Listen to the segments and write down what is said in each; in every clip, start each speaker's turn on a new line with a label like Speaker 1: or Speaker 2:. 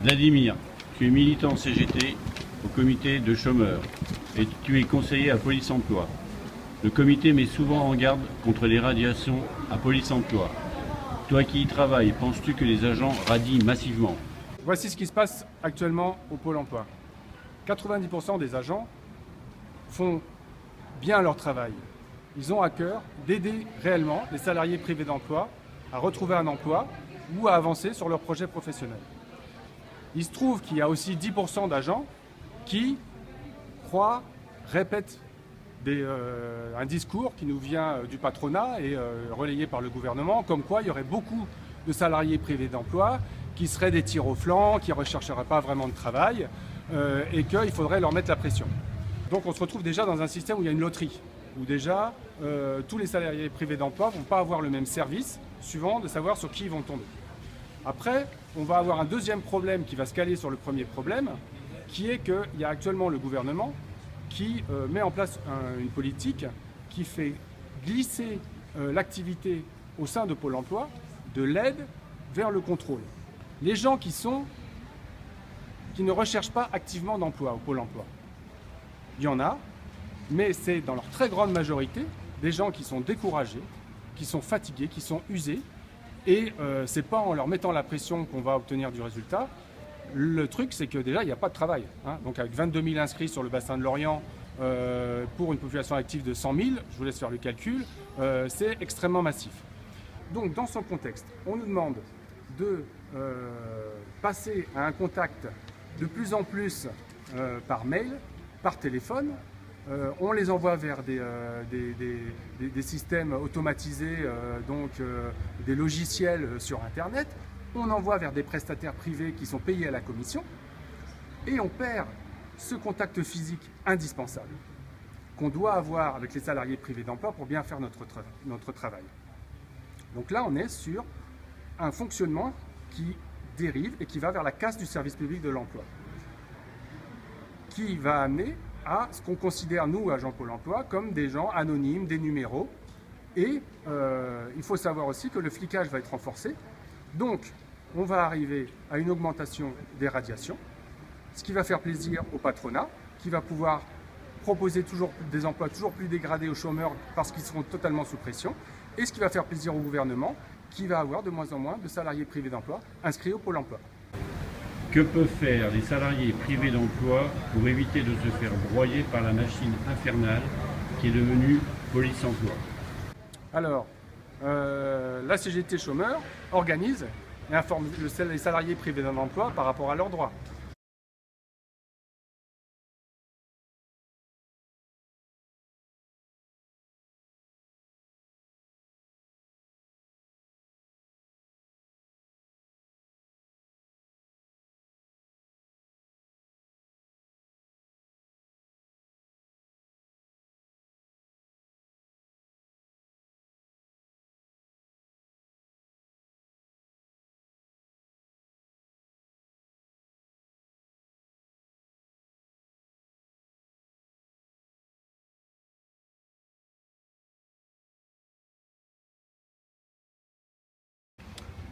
Speaker 1: Vladimir, tu es militant CGT au comité de chômeurs et tu es conseiller à Police Emploi. Le comité met souvent en garde contre les radiations à Police Emploi. Toi qui y travailles, penses-tu que les agents radient massivement?
Speaker 2: Voici ce qui se passe actuellement au Pôle emploi. 90% des agents font bien leur travail. Ils ont à cœur d'aider réellement les salariés privés d'emploi à retrouver un emploi ou à avancer sur leur projet professionnel. Il se trouve qu'il y a aussi 10% d'agents qui croient, répètent un discours qui nous vient du patronat et relayé par le gouvernement, comme quoi il y aurait beaucoup de salariés privés d'emploi qui seraient des tirs au flanc, qui ne rechercheraient pas vraiment de travail et qu'il faudrait leur mettre la pression. Donc on se retrouve déjà dans un système où il y a une loterie, où déjà tous les salariés privés d'emploi ne vont pas avoir le même service, suivant de savoir sur qui ils vont tomber. Après, on va avoir un deuxième problème qui va se caler sur le premier problème, qui est qu'il y a actuellement le gouvernement qui met en place une politique qui fait glisser l'activité au sein de Pôle emploi de l'aide vers le contrôle. Les gens qui ne recherchent pas activement d'emploi au Pôle emploi, il y en a, mais c'est dans leur très grande majorité des gens qui sont découragés, qui sont fatigués, qui sont usés, et c'est pas en leur mettant la pression qu'on va obtenir du résultat. Le truc, c'est que déjà, il n'y a pas de travail. Donc avec 22 000 inscrits sur le bassin de Lorient pour une population active de 100 000, je vous laisse faire le calcul, c'est extrêmement massif. Donc dans ce contexte, on nous demande de passer à un contact de plus en plus par mail, par téléphone. On les envoie vers des systèmes automatisés, des logiciels sur Internet. On envoie vers des prestataires privés qui sont payés à la commission. Et on perd ce contact physique indispensable qu'on doit avoir avec les salariés privés d'emploi pour bien faire notre travail. Donc là, on est sur un fonctionnement qui dérive et qui va vers la casse du service public de l'emploi, qui va amener à ce qu'on considère, nous, agents Pôle emploi, comme des gens anonymes, des numéros. Et il faut savoir aussi que le flicage va être renforcé. Donc, on va arriver à une augmentation des radiations, ce qui va faire plaisir au patronat, qui va pouvoir proposer toujours des emplois toujours plus dégradés aux chômeurs parce qu'ils seront totalement sous pression, et ce qui va faire plaisir au gouvernement, qui va avoir de moins en moins de salariés privés d'emploi inscrits au Pôle emploi.
Speaker 1: Que peuvent faire les salariés privés d'emploi pour éviter de se faire broyer par la machine infernale qui est devenue Police Emploi?
Speaker 2: Alors, la CGT chômeurs organise et informe les salariés privés d'emploi par rapport à leurs droits.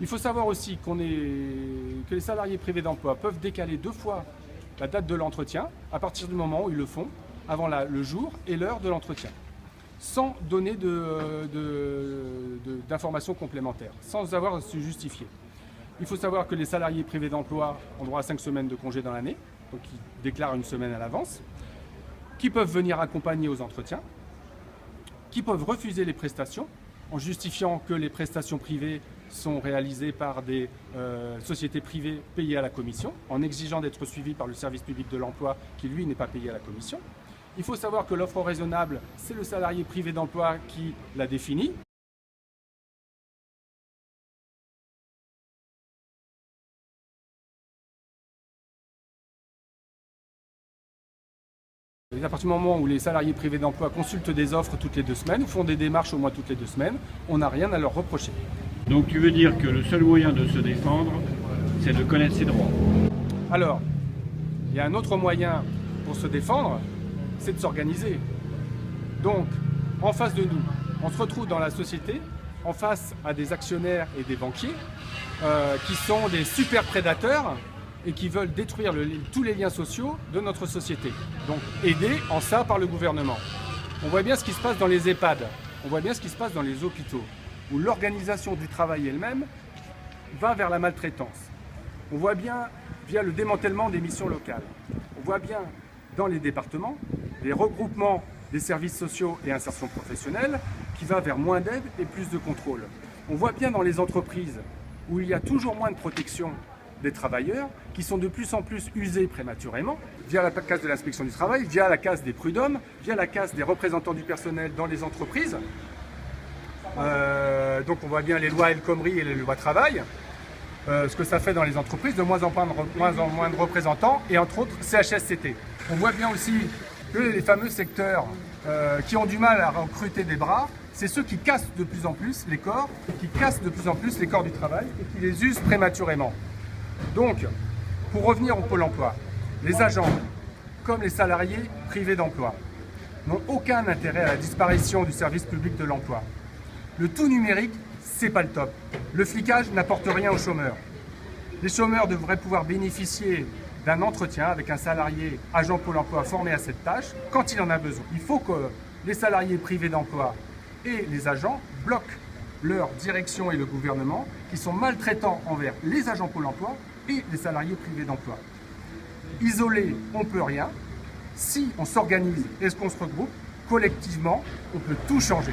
Speaker 2: Il faut savoir aussi que les salariés privés d'emploi peuvent décaler 2 fois la date de l'entretien à partir du moment où ils le font, avant le jour et l'heure de l'entretien, sans donner d'informations complémentaires, sans avoir à se justifier. Il faut savoir que les salariés privés d'emploi ont droit à 5 semaines de congé dans l'année, donc ils déclarent une semaine à l'avance, qui peuvent venir accompagner aux entretiens, qui peuvent refuser les prestations en justifiant que les prestations privées sont réalisées par des sociétés privées payées à la commission, en exigeant d'être suivies par le service public de l'emploi qui, lui, n'est pas payé à la commission. Il faut savoir que l'offre raisonnable, c'est le salarié privé d'emploi qui la définit. À partir du moment où les salariés privés d'emploi consultent des offres toutes les 2 semaines, ou font des démarches au moins toutes les 2 semaines, on n'a rien à leur reprocher.
Speaker 1: Donc tu veux dire que le seul moyen de se défendre, c'est de connaître ses droits?
Speaker 2: Alors, il y a un autre moyen pour se défendre, c'est de s'organiser. Donc, en face de nous, on se retrouve dans la société, en face à des actionnaires et des banquiers, qui sont des super prédateurs et qui veulent détruire tous les liens sociaux de notre société. Donc aidés en ça par le gouvernement. On voit bien ce qui se passe dans les EHPAD, on voit bien ce qui se passe dans les hôpitaux, où l'organisation du travail elle-même va vers la maltraitance. On voit bien via le démantèlement des missions locales. On voit bien dans les départements les regroupements des services sociaux et insertion professionnelle qui va vers moins d'aide et plus de contrôle. On voit bien dans les entreprises où il y a toujours moins de protection des travailleurs qui sont de plus en plus usés prématurément via la case de l'inspection du travail, via la case des prud'hommes, via la case des représentants du personnel dans les entreprises. Donc on voit bien les lois El Khomri et les lois travail, ce que ça fait dans les entreprises, de moins en moins de représentants et entre autres CHSCT. On voit bien aussi que les fameux secteurs qui ont du mal à recruter des bras, c'est ceux qui cassent de plus en plus les corps, qui cassent de plus en plus les corps du travail et qui les usent prématurément. Donc, pour revenir au Pôle emploi, les agents, comme les salariés privés d'emploi, n'ont aucun intérêt à la disparition du service public de l'emploi. Le tout numérique, c'est pas le top. Le flicage n'apporte rien aux chômeurs. Les chômeurs devraient pouvoir bénéficier d'un entretien avec un salarié agent Pôle emploi formé à cette tâche quand il en a besoin. Il faut que les salariés privés d'emploi et les agents bloquent leur direction et le gouvernement qui sont maltraitants envers les agents Pôle emploi et les salariés privés d'emploi. Isolés, on ne peut rien. Si on s'organise et qu'on se regroupe, collectivement, on peut tout changer.